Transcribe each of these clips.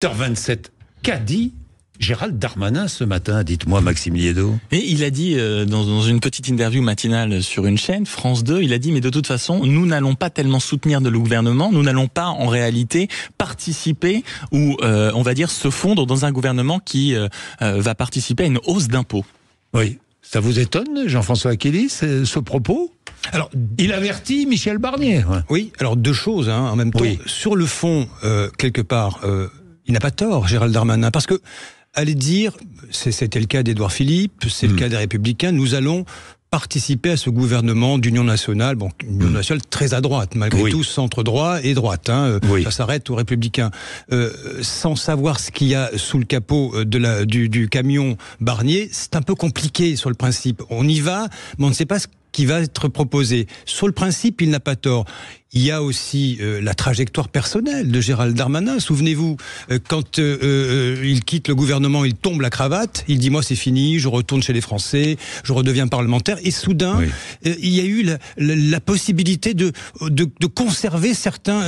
8h27, qu'a dit Gérald Darmanin ce matin? Dites-moi, Maxime Liédo. Et il a dit dans une petite interview matinale sur une chaîne, France 2, il a dit mais de toute façon, nous n'allons pas tellement soutenir le gouvernement, nous n'allons pas en réalité participer ou on va dire se fondre dans un gouvernement qui va participer à une hausse d'impôts. Oui, ça vous étonne, Jean-François Achillis, ce propos? Alors, il avertit Michel Barnier. Ouais. Oui, alors deux choses en même temps. Oui. Sur le fond, quelque part, il n'a pas tort, Gérald Darmanin, parce que aller dire, c'était le cas d'Édouard Philippe, c'est le cas des Républicains, nous allons participer à ce gouvernement d'union nationale, bon, une union nationale très à droite, malgré tout, centre-droit et droite, ça s'arrête aux Républicains. Sans savoir ce qu'il y a sous le capot du camion Barnier, c'est un peu compliqué sur le principe. On y va, mais on ne sait pas ce qui va être proposé. Sur le principe, il n'a pas tort. Il y a aussi la trajectoire personnelle de Gérald Darmanin. Souvenez-vous, quand il quitte le gouvernement, il tombe la cravate, il dit « moi c'est fini, je retourne chez les Français, je redeviens parlementaire ». Et soudain, il y a eu la possibilité de conserver certains,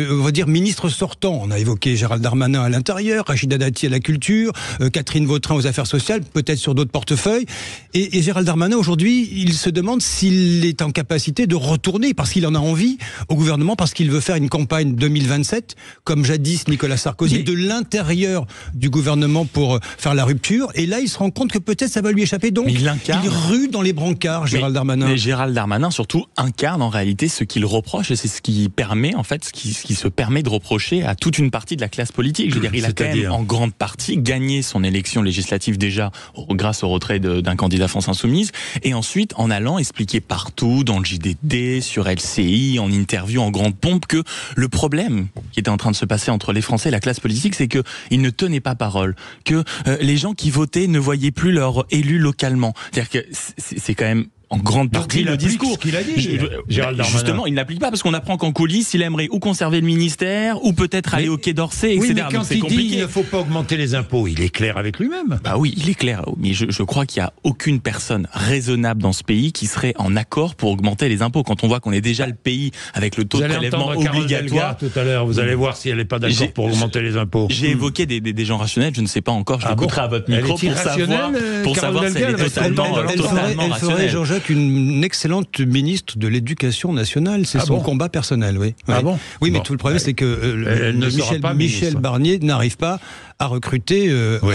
on va dire, ministres sortants. On a évoqué Gérald Darmanin à l'intérieur, Rachida Dati à la culture, Catherine Vautrin aux affaires sociales, peut-être sur d'autres portefeuilles. Et Gérald Darmanin, aujourd'hui, il se demande s'il est en capacité de retourner, parce qu'il en a envie, au gouvernement, parce qu'il veut faire une campagne 2027, comme jadis Nicolas Sarkozy, de l'intérieur du gouvernement pour faire la rupture. Et là, il se rend compte que peut-être ça va lui échapper. Donc, il rue dans les brancards, Gérald Darmanin. Mais Gérald Darmanin, surtout, incarne en réalité ce qu'il reproche, et c'est ce qui permet, en fait, ce qui se permet de reprocher à toute une partie de la classe politique. Je veux dire, il a quand même, en grande partie, gagné son élection législative déjà grâce au retrait d'un candidat France Insoumise, et ensuite, en allant expliquer partout, dans le JDD, sur LCI, en interview en grande pompe, que le problème qui était en train de se passer entre les Français et la classe politique, c'est qu'ils ne tenaient pas parole, que les gens qui votaient ne voyaient plus leurs élus localement. C'est-à-dire que c'est quand même en grande partie le discours. Ce qu'il a dit, Gérald Darmanin. Justement, il n'applique pas, parce qu'on apprend qu'en coulisses, il aimerait ou conserver le ministère, ou peut-être aller au Quai d'Orsay, etc. Oui, mais quand il dit il ne faut pas augmenter les impôts, il est clair avec lui-même. Bah oui, il est clair. Mais je crois qu'il n'y a aucune personne raisonnable dans ce pays qui serait en accord pour augmenter les impôts. Quand on voit qu'on est déjà le pays avec le taux de prélèvement obligatoire. Tout à l'heure, vous allez voir si elle n'est pas d'accord pour augmenter les impôts. J'ai évoqué des gens rationnels, je ne sais pas encore, je l'écouterai à votre micro pour savoir si elle est totalement rationnelle. Jean-Jacques, une excellente ministre de l'Éducation nationale, c'est son combat personnel, oui. Ah bon? Oui, mais tout le problème, c'est que Michel Barnier n'arrive pas à recruter.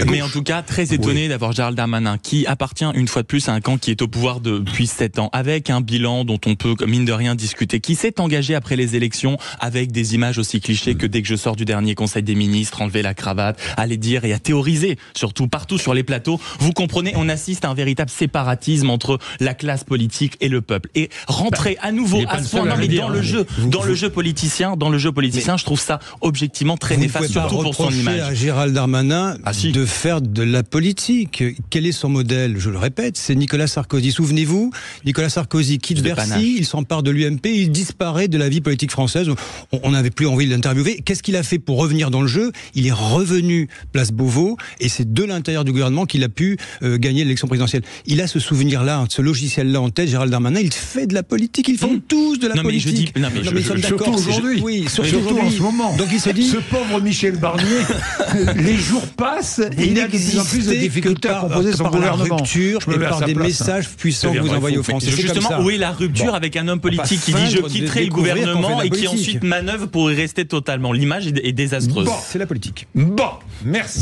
Mais en tout cas, très étonné d'avoir Gérald Darmanin, qui appartient une fois de plus à un camp qui est au pouvoir depuis 7 ans, avec un bilan dont on peut, mine de rien, discuter, qui s'est engagé après les élections avec des images aussi clichés que dès que je sors du dernier Conseil des ministres, enlever la cravate, aller dire et à théoriser, surtout partout sur les plateaux. Vous comprenez, on assiste à un véritable séparatisme entre la classe politique et le peuple. Et rentrer à nouveau à ce point, dans le jeu politicien, je trouve ça objectivement très néfaste, surtout pour son image. À Gérald Darmanin de faire de la politique. Quel est son modèle? Je le répète, c'est Nicolas Sarkozy. Souvenez-vous, Nicolas Sarkozy quitte Bercy, il s'empare de l'UMP, il disparaît de la vie politique française. On n'avait plus envie de l'interviewer. Qu'est-ce qu'il a fait pour revenir dans le jeu? Il est revenu place Beauvau, et c'est de l'intérieur du gouvernement qu'il a pu gagner l'élection présidentielle. Il a ce souvenir-là, ce logiciel-là en tête, Gérald Darmanin, il fait de la politique, ils font tous de la politique. Surtout aujourd'hui. Oui, surtout en ce moment. Donc il se dit, ce pauvre Michel Barnier, les jours passent et il a de plus en plus de difficultés à composer son gouvernement. La rupture et par des messages puissants que vous envoyez aux Français. Justement, où est la rupture avec un homme politique qui dit je quitterai le gouvernement et qui ensuite manœuvre pour y rester totalement? L'image est désastreuse. C'est la politique. Bon, merci.